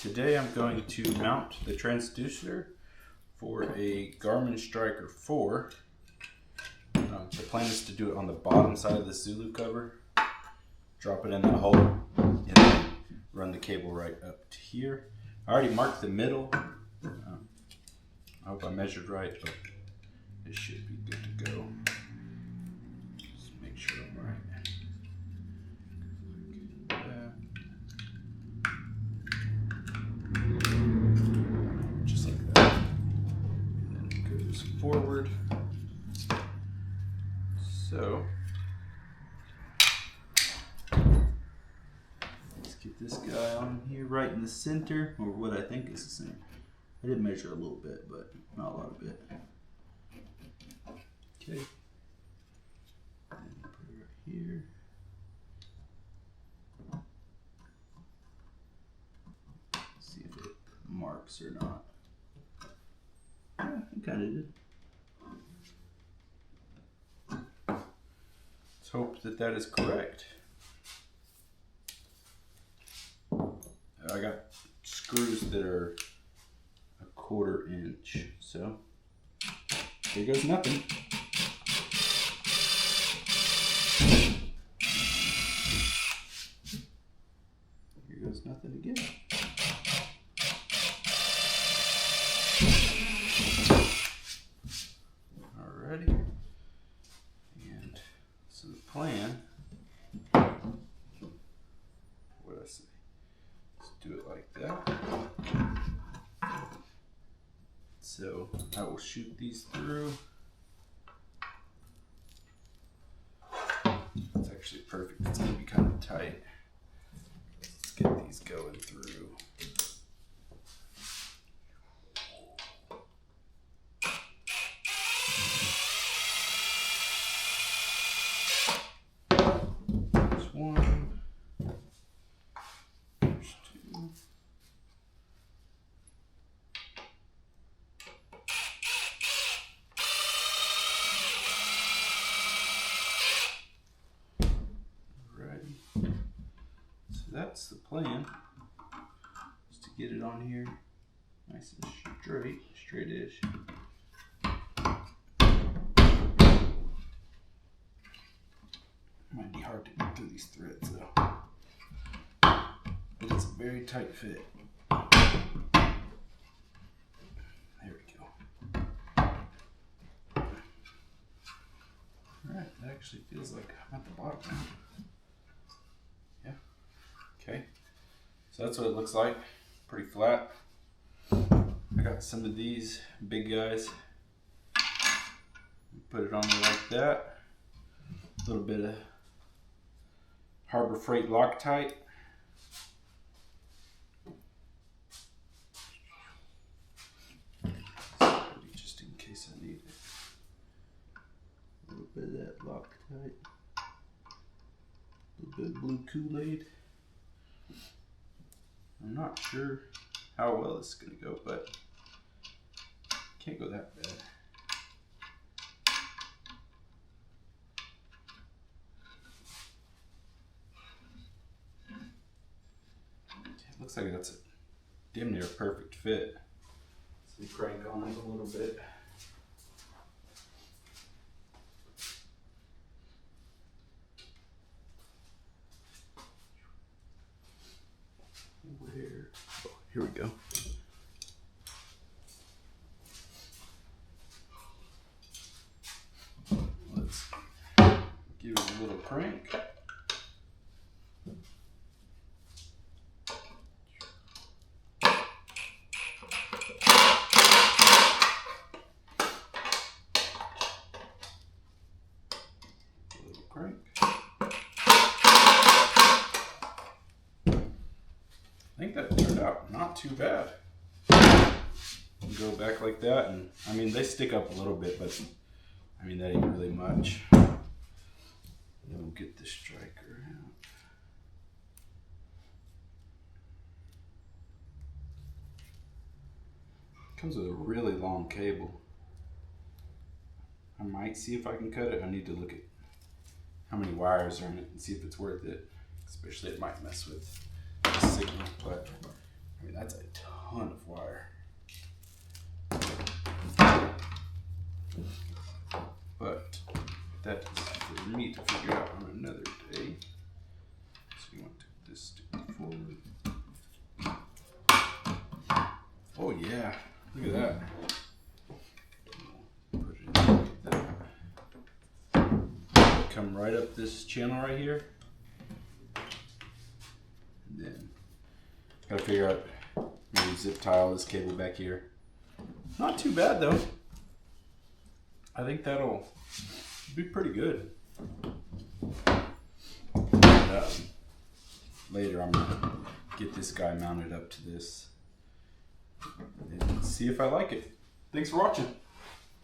Today I'm going to mount the transducer for a Garmin Striker 4. The plan is to do it on the bottom side of the Zulu cover, drop it in that hole, and then run the cable right up to here. I already marked the middle. I hope I measured right, but it should be good to go. Just make sure I'm right. Just like that. And then it goes forward. So let's get this guy on here right in the center, or what I think is the center. I did measure a little bit, but not a lot of it. Okay. And put it right here. See if it marks or not. Yeah, it kind of did. Let's hope that that is correct. I got screws that are 1/4 inch, so here goes nothing. Here goes nothing again. Alrighty. And so the plan, what did I say? Let's do it like that. So I will shoot these through. It's actually perfect. It's going to be kind of tight. Let's get these going through. There's one. There's two. That's the plan, is to get it on here nice and straight-ish. Might be hard to get through these threads though, but it's a very tight fit. There we go. Alright, that actually feels like I'm at the bottom now. Okay, so that's what it looks like, pretty flat. I got some of these big guys, put it on there like that. A little bit of Harbor Freight Loctite. Just in case I need it. A little bit of that Loctite. A little bit of blue Kool-Aid. I'm not sure how well this is going to go, but can't go that bad. It looks like that's a damn near perfect fit. So we crank on it a little bit. Where? Oh, here we go. Let's give it a little crank. A little crank. I think that turned out not too bad. Go back like that, and I mean they stick up a little bit, but I mean that ain't really much. Then we'll get the striker out. Comes with a really long cable. I might see if I can cut it. I need to look at how many wires are in it and see if it's worth it. Especially it might mess with the signal, but I mean that's a to figure out on another day. So you want this to go forward. Oh yeah, look at that. Put it in like that. Come right up this channel right here. And then gotta figure out, maybe zip tie this cable back here. Not too bad though. I think that'll be pretty good. And, later I'm gonna get this guy mounted up to this and see if I like it. Thanks for watching.